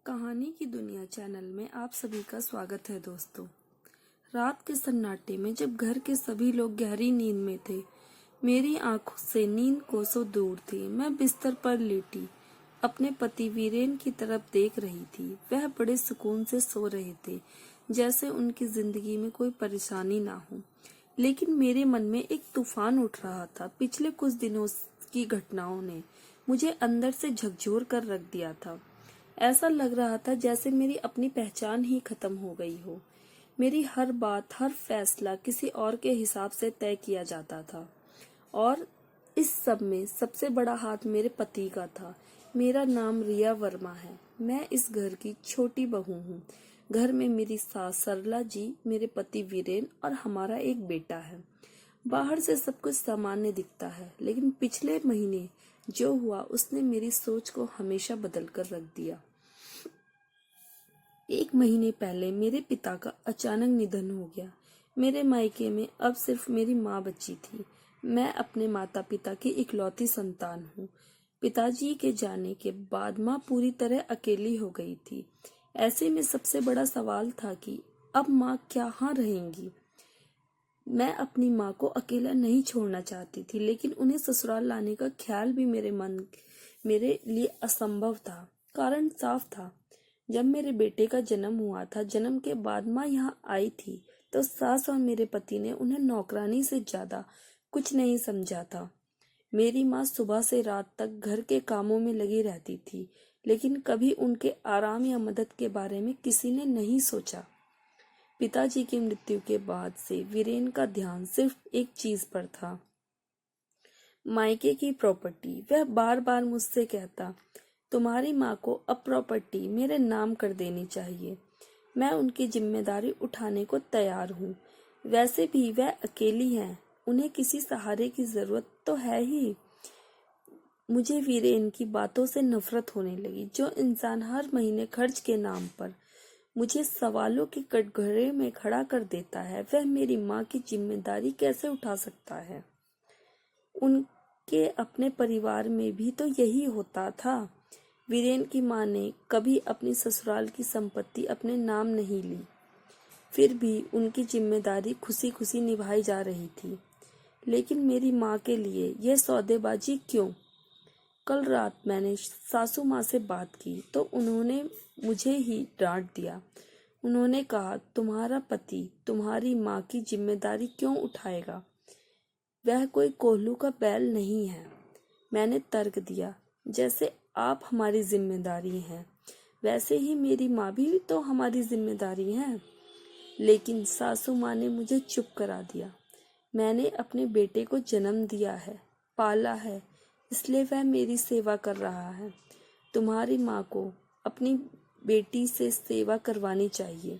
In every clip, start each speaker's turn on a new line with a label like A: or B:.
A: कहानी की दुनिया चैनल में आप सभी का स्वागत है दोस्तों। रात के सन्नाटे में जब घर के सभी लोग गहरी नींद में थे, मेरी आंखों से नींद कोसों दूर थी। मैं बिस्तर पर लेटी अपने पति वीरेन की तरफ देख रही थी। वह बड़े सुकून से सो रहे थे, जैसे उनकी जिंदगी में कोई परेशानी ना हो। लेकिन मेरे मन में एक तूफान उठ रहा था। पिछले कुछ दिनों की घटनाओं ने मुझे अंदर से झकझोर कर रख दिया था। ऐसा लग रहा था जैसे मेरी अपनी पहचान ही खत्म हो गई हो। मेरी हर बात, हर फैसला किसी और के हिसाब से तय किया जाता था, और इस सब में सबसे बड़ा हाथ मेरे पति का था। मेरा नाम रिया वर्मा है। मैं इस घर की छोटी बहू हूँ। घर में मेरी सास सरला जी, मेरे पति वीरेन और हमारा एक बेटा है। बाहर से सब कुछ सामान्य दिखता है, लेकिन पिछले महीने जो हुआ उसने मेरी सोच को हमेशा बदल कर रख दिया। 1 महीने पहले मेरे पिता का अचानक निधन हो गया। मेरे मायके में अब सिर्फ मेरी माँ बची थी। मैं अपने माता पिता की इकलौती संतान हूँ। पिताजी के जाने के बाद माँ पूरी तरह अकेली हो गई थी। ऐसे में सबसे बड़ा सवाल था कि अब माँ कहाँ रहेंगी। मैं अपनी माँ को अकेला नहीं छोड़ना चाहती थी, लेकिन उन्हें ससुराल लाने का ख्याल भी मेरे लिए असंभव था। कारण साफ था। जब मेरे बेटे का जन्म हुआ था, जन्म के बाद माँ यहाँ आई थी, तो सास और मेरे पति ने उन्हें नौकरानी से ज्यादा कुछ नहीं समझा था। मेरी माँ सुबह से रात तक घर के कामों में लगी रहती थी, लेकिन कभी उनके आराम या मदद के बारे में किसी ने नहीं सोचा। पिताजी की मृत्यु के बाद से वीरेन का ध्यान सिर्फ एक चीज पर था, मायके की प्रॉपर्टी। वह बार बार मुझसे कहता, तुम्हारी माँ को अब प्रॉपर्टी मेरे नाम कर देनी चाहिए। मैं उनकी जिम्मेदारी उठाने को तैयार हूँ। वैसे भी वह अकेली हैं, उन्हें किसी सहारे की जरूरत तो है ही। मुझे वीरेन की बातों से नफरत होने लगी। जो इंसान हर महीने खर्च के नाम पर मुझे सवालों के कटघरे में खड़ा कर देता है, वह मेरी माँ की जिम्मेदारी कैसे उठा सकता है। उनके अपने परिवार में भी तो यही होता था। वीरेन की माँ ने कभी अपनी ससुराल की संपत्ति अपने नाम नहीं ली, फिर भी उनकी जिम्मेदारी खुशी खुशी निभाई जा रही थी। लेकिन मेरी माँ के लिए यह सौदेबाजी क्यों? कल रात मैंने सासू माँ से बात की तो उन्होंने मुझे ही डांट दिया। उन्होंने कहा, तुम्हारा पति तुम्हारी माँ की जिम्मेदारी क्यों उठाएगा? वह कोई कोल्हू का बैल नहीं है। मैंने तर्क दिया, जैसे आप हमारी जिम्मेदारी हैं, वैसे ही मेरी माँ भी तो हमारी जिम्मेदारी है। लेकिन सासू माँ ने मुझे चुप करा दिया। मैंने अपने बेटे को जन्म दिया है, पाला है, इसलिए वह मेरी सेवा कर रहा है। तुम्हारी माँ को अपनी बेटी से सेवा करवानी चाहिए।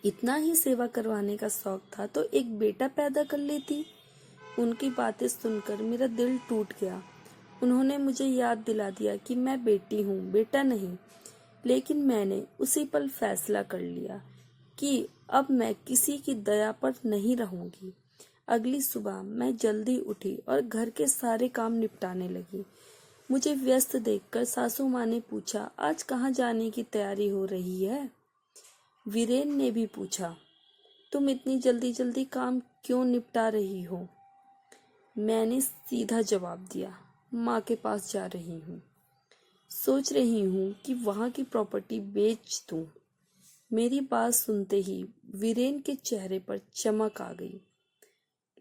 A: इतना ही सेवा करवाने का शौक था तो एक बेटा पैदा कर लेती। उनकी बातें सुनकर मेरा दिल टूट गया। उन्होंने मुझे याद दिला दिया कि मैं बेटी हूँ, बेटा नहीं। लेकिन मैंने उसी पल फैसला कर लिया कि अब मैं किसी की दया पर नहीं रहूंगी। अगली सुबह मैं जल्दी उठी और घर के सारे काम निपटाने लगी। मुझे व्यस्त देखकर सासू माँ ने पूछा, आज कहाँ जाने की तैयारी हो रही है? वीरेन ने भी पूछा, तुम इतनी जल्दी जल्दी काम क्यों निपटा रही हो? मैंने सीधा जवाब दिया, माँ के पास जा रही हूँ। सोच रही हूँ कि वहाँ की प्रॉपर्टी बेच दूँ। मेरी बात सुनते ही वीरेन के चेहरे पर चमक आ गई।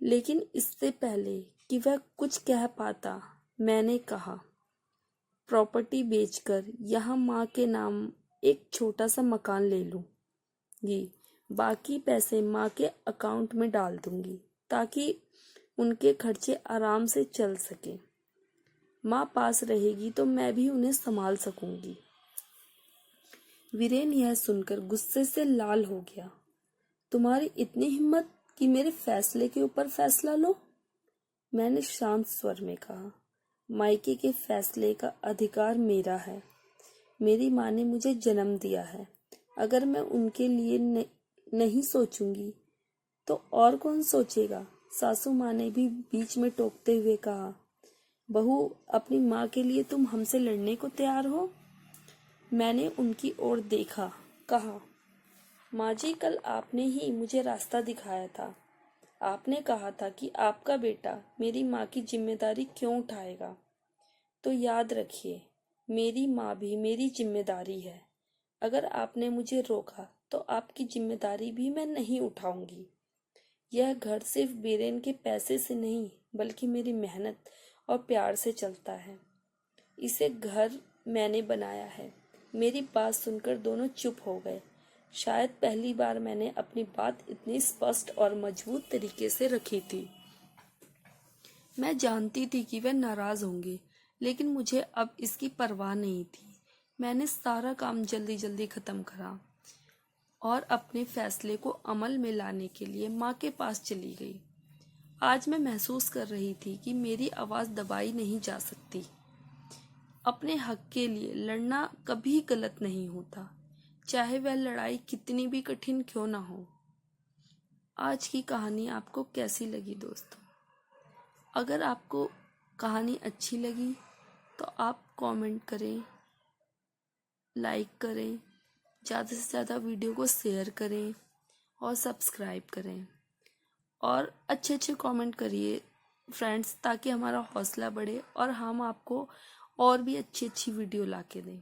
A: लेकिन इससे पहले कि वह कुछ कह पाता, मैंने कहा, प्रॉपर्टी बेचकर यहाँ माँ के नाम एक छोटा सा मकान ले लूँगी। बाकी पैसे माँ के अकाउंट में डाल दूंगी ताकि उनके खर्चे आराम से चल सके। माँ पास रहेगी तो मैं भी उन्हें संभाल सकूंगी। वीरेन यह सुनकर गुस्से से लाल हो गया। तुम्हारी इतनी हिम्मत कि मेरे फैसले के ऊपर फैसला लो? मैंने शांत स्वर में कहा, मायके के फैसले का अधिकार मेरा है। मेरी माँ ने मुझे जन्म दिया है। अगर मैं उनके लिए नहीं सोचूंगी तो और कौन सोचेगा? सासू माँ ने भी बीच में टोकते हुए कहा, बहू, अपनी माँ के लिए तुम हमसे लड़ने को तैयार हो? मैंने उनकी ओर देखा, कहा, माँ जी, कल आपने ही मुझे रास्ता दिखाया था। आपने कहा था कि आपका बेटा मेरी माँ की जिम्मेदारी क्यों उठाएगा। तो याद रखिए, मेरी माँ भी मेरी जिम्मेदारी है। अगर आपने मुझे रोका तो आपकी जिम्मेदारी भी मैं नहीं उठाऊंगी। यह घर सिर्फ बीरेन के पैसे से नहीं, बल्कि मेरी मेहनत और प्यार से चलता है। इसे घर मैंने बनाया है। मेरी बात सुनकर दोनों चुप हो गए। शायद पहली बार मैंने अपनी बात इतनी स्पष्ट और मजबूत तरीके से रखी थी। मैं जानती थी कि वे नाराज होंगे, लेकिन मुझे अब इसकी परवाह नहीं थी। मैंने सारा काम जल्दी जल्दी खत्म करा और अपने फैसले को अमल में लाने के लिए माँ के पास चली गई। आज मैं महसूस कर रही थी कि मेरी आवाज़ दबाई नहीं जा सकती। अपने हक के लिए लड़ना कभी गलत नहीं होता, चाहे वह लड़ाई कितनी भी कठिन क्यों ना हो। आज की कहानी आपको कैसी लगी दोस्तों? अगर आपको कहानी अच्छी लगी तो आप कमेंट करें, लाइक करें, ज़्यादा से ज़्यादा वीडियो को शेयर करें और सब्सक्राइब करें और अच्छे अच्छे कमेंट करिए फ्रेंड्स, ताकि हमारा हौसला बढ़े और हम आपको और भी अच्छी अच्छी वीडियो ला के दें।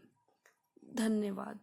A: धन्यवाद।